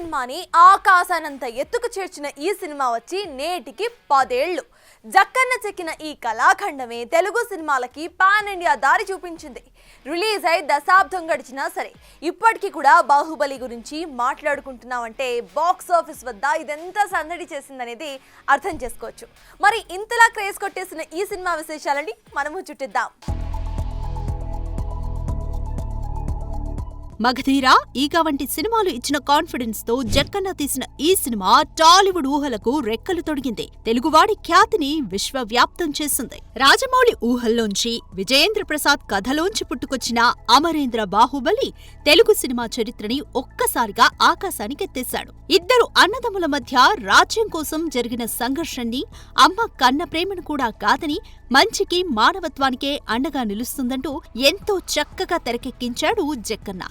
సినిమాని ఆకాశానంత ఎత్తుకు చేర్చిన ఈ సినిమా వచ్చి నేటికి 10 ఏళ్లు. జక్కన్న చెక్కిన ఈ కళాఖండమే తెలుగు సినిమాలకి పాన్ ఇండియా దారి చూపించింది. రిలీజ్ అయి దశాబ్దం గడిచినా సరే ఇప్పటికీ కూడా బాహుబలి గురించి మాట్లాడుకుంటున్నామంటే బాక్స్ ఆఫీస్ వద్ద ఇదెంత సందడి చేసిందనేది అర్థం చేసుకోవచ్చు. మరి ఇంతలా క్రేజ్ కొట్టేసిన ఈ సినిమా విశేషాలని మనము చుట్టిద్దాం. మగధీర, ఈగ వంటి సినిమాలు ఇచ్చిన కాన్ఫిడెన్స్ తో జక్కన్న తీసిన ఈ సినిమా టాలీవుడ్ ఊహలకు రెక్కలు తొడిగింది. తెలుగువాడి ఖ్యాతిని విశ్వవ్యాప్తం చేసింది. రాజమౌళి ఊహల్లోంచి, విజయేంద్ర ప్రసాద్ కథలోంచి పుట్టుకొచ్చిన అమరేంద్ర బాహుబలి తెలుగు సినిమా చరిత్రని ఒక్కసారిగా ఆకాశానికెత్తేశాడు. ఇద్దరు అన్నదమ్ముల మధ్య రాజ్యం కోసం జరిగిన సంఘర్షణని, అమ్మ కన్న ప్రేమను కూడా కాదని మంచికి మానవత్వానికే అండగా నిలుస్తుందంటూ ఎంతో చక్కగా తెరకెక్కించాడు జక్కన్న.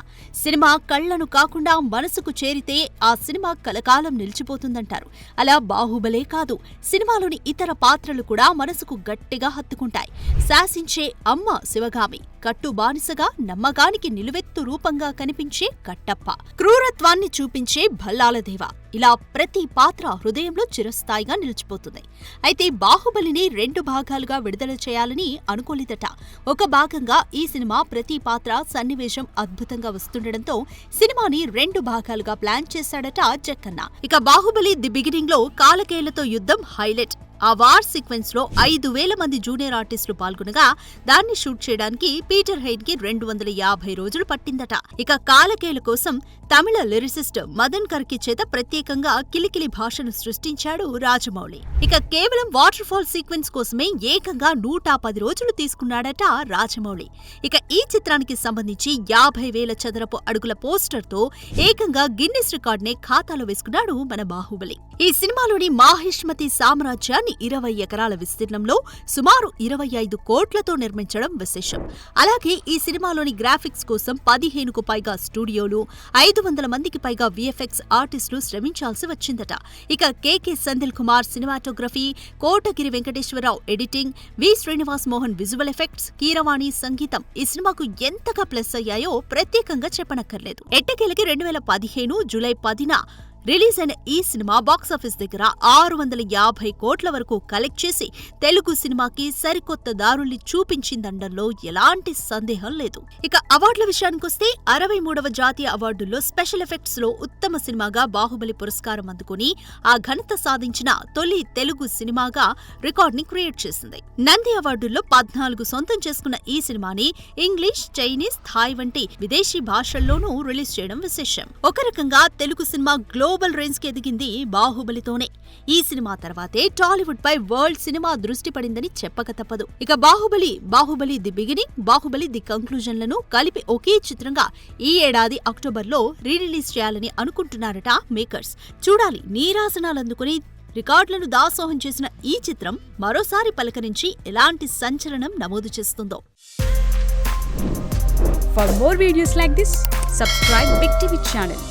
సినిమా కళ్లను కాకుండా మనసుకు చేరితే ఆ సినిమా కలకాలం నిలిచిపోతుందంటారు. అలా బాహుబలే కాదు, సినిమాలోని ఇతర పాత్రలు కూడా మనసుకు గట్టిగా హత్తుకుంటాయి. శాసించే అమ్మ శివగామి, కట్టు బానిసగా నమ్మకానికి నిలువెత్తు రూపంగా కనిపించే కట్టప్ప, క్రూరత్వాన్ని చూపించే భల్లాలదేవ, ఇలా ప్రతి పాత్ర హృదయంలో చిరస్థాయిగా నిలిచిపోతుంది. అయితే బాహుబలిని 2 భాగాలుగా విడుదల చేయాలని అనుకోలేదట. ఒక భాగంగా ఈ సినిమా ప్రతి పాత్ర సన్నివేశం అద్భుతంగా వస్తుండటంతో సినిమాని 2 భాగాలుగా ప్లాన్ చేశాడట జక్కన్న. ఇక బాహుబలి ది బిగినింగ్ లో కాలకేయులతో యుద్ధం హైలైట్. ఆ వార్ సీక్వెన్స్ లో 5,000 మంది జూనియర్ ఆర్టిస్టులు పాల్గొనగా దాన్ని షూట్ చేయడానికి పీటర్ హెయిడ్ కి 250 రోజులు పట్టిందట. ఇక కాలకేయుల కోసం తమిళ లిరిసిస్ట్ మదన్ కర్కి చేత ప్రత్యేకంగా కిలికిలి భాషను సృష్టించాడు రాజమౌళి. ఇక కేవలం వాటర్ ఫాల్ సీక్వెన్స్ కోసమే ఏకంగా 110 రోజులు తీసుకున్నాడట రాజమౌళి. ఇక ఈ చిత్రానికి సంబంధించి 50,000 చదరపు అడుగుల పోస్టర్ తో ఏకంగా గిన్నిస్ రికార్డ్ నే ఖాతాలో వేసుకున్నాడు మన బాహుబలి. ఈ సినిమాలోని మాహిష్మతి సామ్రాజ్యాన్ని 20 ఎకరాల విస్తీర్ణంలో సుమారు 25 కోట్లతో నిర్మించడం విశేషం. అలాగే ఈ సినిమాలోని గ్రాఫిక్స్ కోసం 15కు పైగా స్టూడియోలు, 500 మందికి పైగా విఎఫ్ఎక్స్ ఆర్టిస్టులు శ్రమించాల్సి వచ్చిందట. ఇక KK Senthil Kumar cinematography, Kotagiri Venkateswararao editing, V Srinivas Mohan visual effects, Keeravani సంగీతం ఈ సినిమాకు ఎంతగా ప్లస్ అయ్యాయో ప్రత్యేకంగా చెప్పనక్కర్లేదు. ఎట్టకేలకి 2015 జూలై 10న రిలీజ్ అయిన ఈ సినిమా బాక్సాఫీస్ దగ్గర 650 కోట్ల వరకు కలెక్ట్ చేసి తెలుగు సినిమాకి సరికొత్త దారుల్ని చూపించిందనడంలో ఎలాంటి సందేహం లేదు. ఇక అవార్డుల విషయానికొస్తే 63వ జాతీయ అవార్డుల్లో స్పెషల్ ఎఫెక్ట్స్ లో ఉత్తమ సినిమాగా బాహుబలి పురస్కారం అందుకుని ఆ ఘనత సాధించిన తొలి తెలుగు సినిమాగా రికార్డ్ ని క్రియేట్ చేసింది. నంది అవార్డుల్లో 14 సొంతం చేసుకున్న ఈ సినిమాని ఇంగ్లీష్, చైనీస్, థాయ్ వంటి విదేశీ భాషల్లోనూ రిలీజ్ చేయడం విశేషం. ఒక రకంగా తెలుగు సినిమా గ్లోబల్ రేంజ్ కి ఎదిగింది బాహుబలితోనే. ఈ సినిమా తర్వాతే టాలీవుడ్ పై వరల్డ్ సినిమా దృష్టి పడిందని చెప్పక తప్పదు. ఇక Baahubali the beginning, Baahubali the కంక్లూజన్లను కలిపి ఒకే చిత్రంగా ఈ ఏడాది అక్టోబర్లో రీ-రిలీజ్ చేయాలని అనుకుంటున్నారట మేకర్స్. చూడాలి, నీరాసనాలందుకుని రికార్డులను దాసోహం చేసిన ఈ చిత్రం మరోసారి పలకరించి ఎలాంటి సంచలనం నమోదు చేస్తుందో. For more videos like this, subscribe Big TV channel.